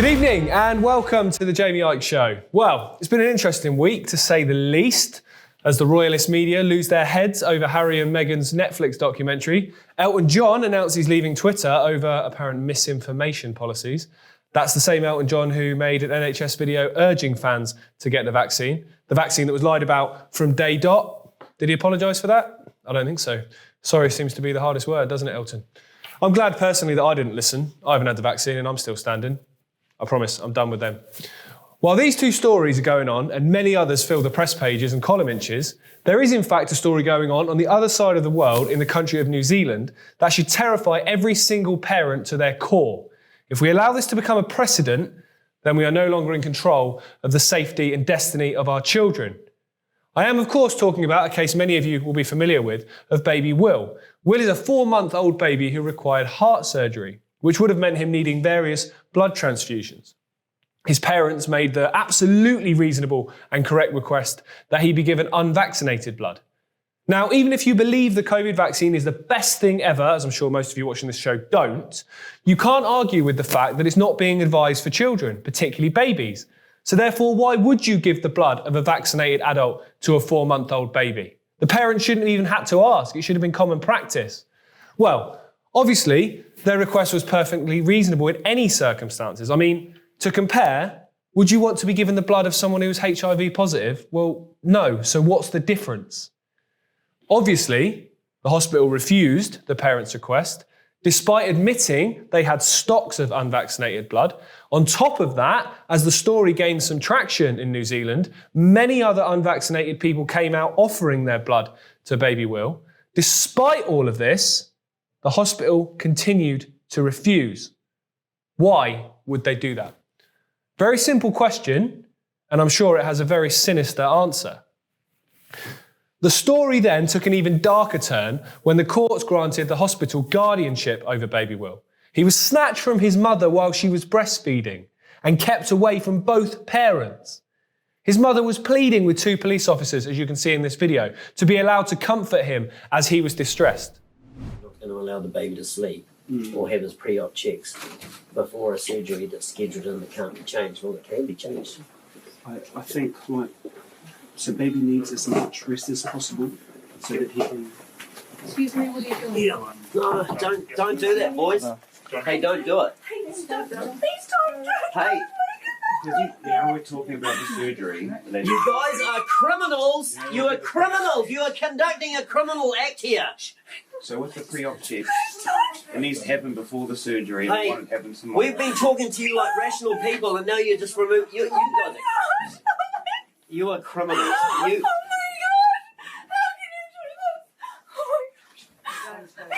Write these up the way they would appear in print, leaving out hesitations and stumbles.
Good evening and welcome to the Jamie Ike Show. Well, it's been an interesting week to say the least, as the royalist media lose their heads over Harry and Meghan's Netflix documentary. Elton John announced he's leaving Twitter over apparent misinformation policies. That's the same Elton John who made an NHS video urging fans to get the vaccine that was lied about from day dot. Did he apologise for that? I don't think so. Sorry seems to be the hardest word, doesn't it, Elton? I'm glad personally that I didn't listen. I haven't had the vaccine and I'm still standing. I promise, I'm done with them. While these two stories are going on and many others fill the press pages and column inches, there is in fact a story going on the other side of the world in the country of New Zealand that should terrify every single parent to their core. If we allow this to become a precedent, then we are no longer in control of the safety and destiny of our children. I am of course talking about a case many of you will be familiar with of baby Will. Will is a 4-month-old baby who required heart surgery, which would have meant him needing various blood transfusions. His parents made the absolutely reasonable and correct request that he be given unvaccinated blood. Now, even if you believe the COVID vaccine is the best thing ever, as I'm sure most of you watching this show don't, you can't argue with the fact that it's not being advised for children, particularly babies. So therefore, why would you give the blood of a vaccinated adult to a 4-month-old baby? The parents shouldn't have even had to ask. It should have been common practice. Well, obviously, their request was perfectly reasonable in any circumstances. I mean, to compare, would you want to be given the blood of someone who's HIV positive? Well, no. So what's the difference? Obviously, the hospital refused the parents' request, despite admitting they had stocks of unvaccinated blood. On top of that, as the story gained some traction in New Zealand, many other unvaccinated people came out offering their blood to baby Will. Despite all of this, the hospital continued to refuse. Why would they do that? Very simple question, and I'm sure it has a very sinister answer. The story then took an even darker turn when the courts granted the hospital guardianship over baby Will. He was snatched from his mother while she was breastfeeding and kept away from both parents. His mother was pleading with 2 police officers, as you can see in this video, to be allowed to comfort him as he was distressed. And allow the baby to sleep or have his pre-op checks before a surgery that's scheduled and that can't be changed. Well, it can be changed. I think, so baby needs as much rest as possible so that he can... Excuse me, what are you doing? Yeah. No, don't do that, boys. Hey, don't do it. Please don't do it. Hey, Now we're talking about the surgery. you guys are criminals. You are criminals. You are conducting a criminal act here. So with the pre-op check, it needs to happen before the surgery. Hey, it won't happen tomorrow. we've been talking to you like rational people, and now you just remove. You guys. You are criminals. You.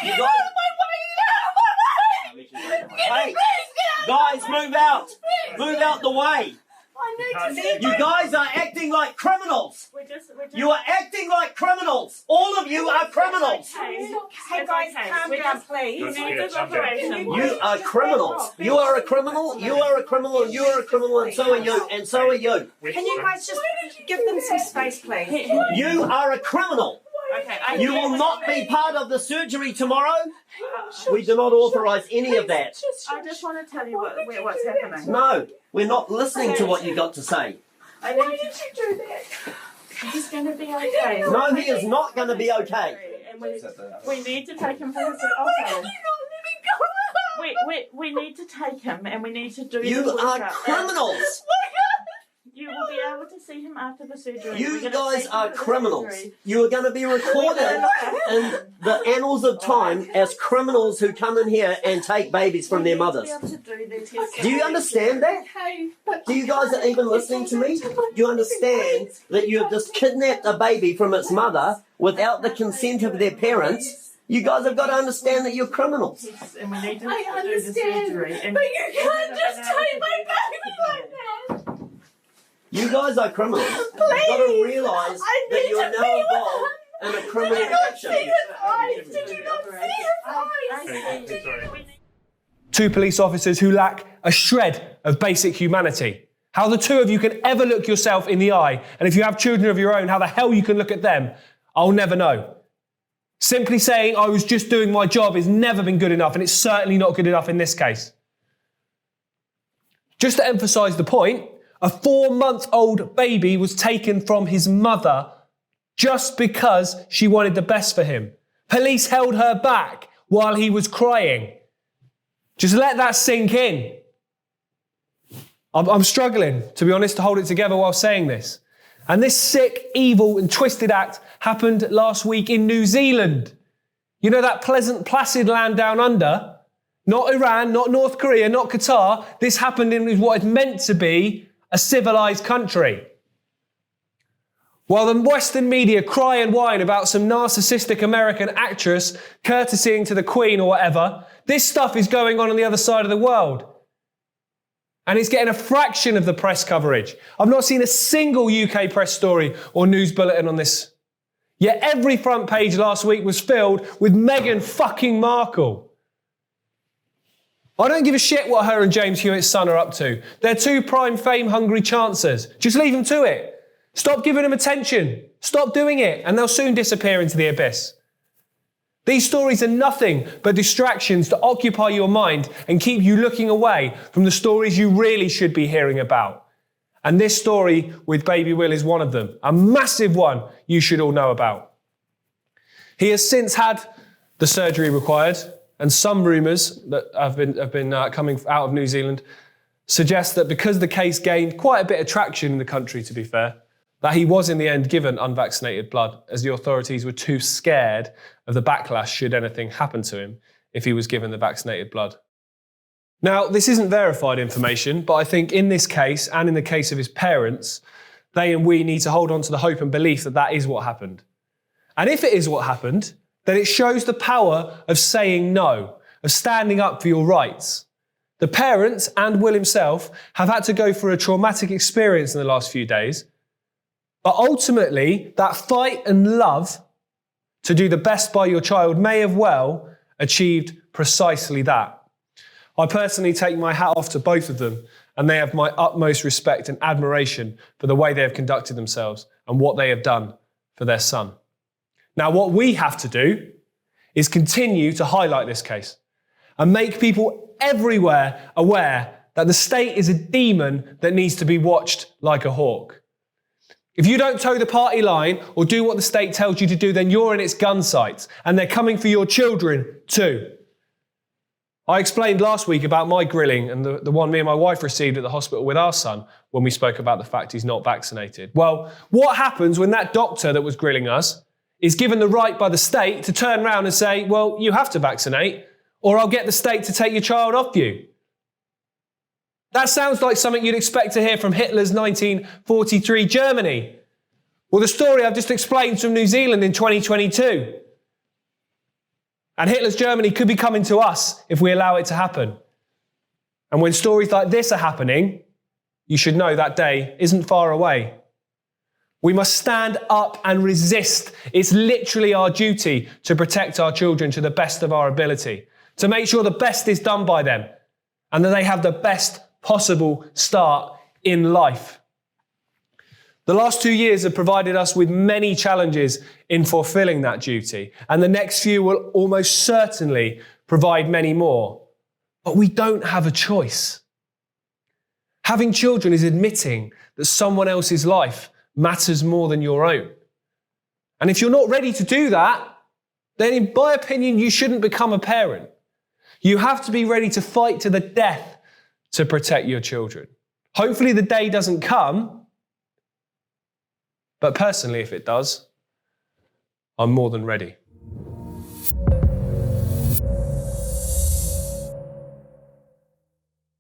You guys. Hey, guys, move out. Move out the way. You guys are acting like criminals. You are acting like criminals. All of you are criminals. Hey guys, calm down, please. You are criminals. You are a criminal. You are a criminal. You are a criminal, and so are you. And so are you. Can you guys just give them some space, please? You are a criminal. Okay, You will not be part of the surgery tomorrow. We do not authorise any of that. I just want to tell you what's happening. No, we're not listening to what you got to say. Why did you do that? He's going to be okay. No, he is not going to be okay. And we need to take him for his okay. We need to take him and we need to do You the are workup. criminals. You will be able to see him after the surgery. You We're gonna guys take him are to the criminals. surgery. You are going to be recorded in the annals of time as criminals who come in here and take babies from their mothers. We need to be able to do the test. Do you understand that? Do you guys are even listening to me? Do you understand that you have just kidnapped a baby from its mother without the consent of their parents? You guys have got to understand that you're criminals. Yes, and we need to do the surgery. And But you can't just take my baby like that. You guys are criminals. You've got to realise that you are now involved in a criminal action. Did you not see his eyes? 2 police officers who lack a shred of basic humanity. How the 2 of you can ever look yourself in the eye, and if you have children of your own, how the hell you can look at them, I'll never know. Simply saying I was just doing my job has never been good enough, and it's certainly not good enough in this case. Just to emphasise the point, a 4-month-old baby was taken from his mother just because she wanted the best for him. Police held her back while he was crying. Just let that sink in. I'm struggling, to be honest, to hold it together while saying this. And this sick, evil and twisted act happened last week in New Zealand. You know that pleasant, placid land down under? Not Iran, not North Korea, not Qatar. This happened in what is meant to be a civilized country. While the Western media cry and whine about some narcissistic American actress courtesying to the Queen or whatever, this stuff is going on the other side of the world. And it's getting a fraction of the press coverage. I've not seen a single UK press story or news bulletin on this. Yet every front page last week was filled with Meghan fucking Markle. I don't give a shit what her and James Hewitt's son are up to. They're two prime fame-hungry chancers. Just leave them to it. Stop giving them attention. Stop doing it, and they'll soon disappear into the abyss. These stories are nothing but distractions to occupy your mind and keep you looking away from the stories you really should be hearing about. And this story with Baby Will is one of them, a massive one you should all know about. He has since had the surgery required, and some rumours that have been coming out of New Zealand suggest that because the case gained quite a bit of traction in the country, to be fair, that he was in the end given unvaccinated blood, as the authorities were too scared of the backlash should anything happen to him if he was given the vaccinated blood. Now, this isn't verified information, but I think in this case, and in the case of his parents, they and we need to hold on to the hope and belief that that is what happened. And if it is what happened, then it shows the power of saying no, of standing up for your rights. The parents and Will himself have had to go through a traumatic experience in the last few days, but ultimately, that fight and love to do the best by your child may have well achieved precisely that. I personally take my hat off to both of them, and they have my utmost respect and admiration for the way they have conducted themselves and what they have done for their son. Now, what we have to do is continue to highlight this case and make people everywhere aware that the state is a demon that needs to be watched like a hawk. If you don't toe the party line or do what the state tells you to do, then you're in its gun sights, and they're coming for your children too. I explained last week about my grilling and the one me and my wife received at the hospital with our son when we spoke about the fact he's not vaccinated. Well, what happens when that doctor that was grilling us is given the right by the state to turn around and say, well, you have to vaccinate, or I'll get the state to take your child off you? That sounds like something you'd expect to hear from Hitler's 1943 Germany. Well, the story I've just explained from New Zealand in 2022. And Hitler's Germany could be coming to us if we allow it to happen. And when stories like this are happening, you should know that day isn't far away. We must stand up and resist. It's literally our duty to protect our children to the best of our ability, to make sure the best is done by them and that they have the best possible start in life. The last 2 years have provided us with many challenges in fulfilling that duty, and the next few will almost certainly provide many more. But we don't have a choice. Having children is admitting that someone else's life matters more than your own. And if you're not ready to do that, then in my opinion, you shouldn't become a parent. You have to be ready to fight to the death to protect your children. Hopefully the day doesn't come, but personally, if it does, I'm more than ready.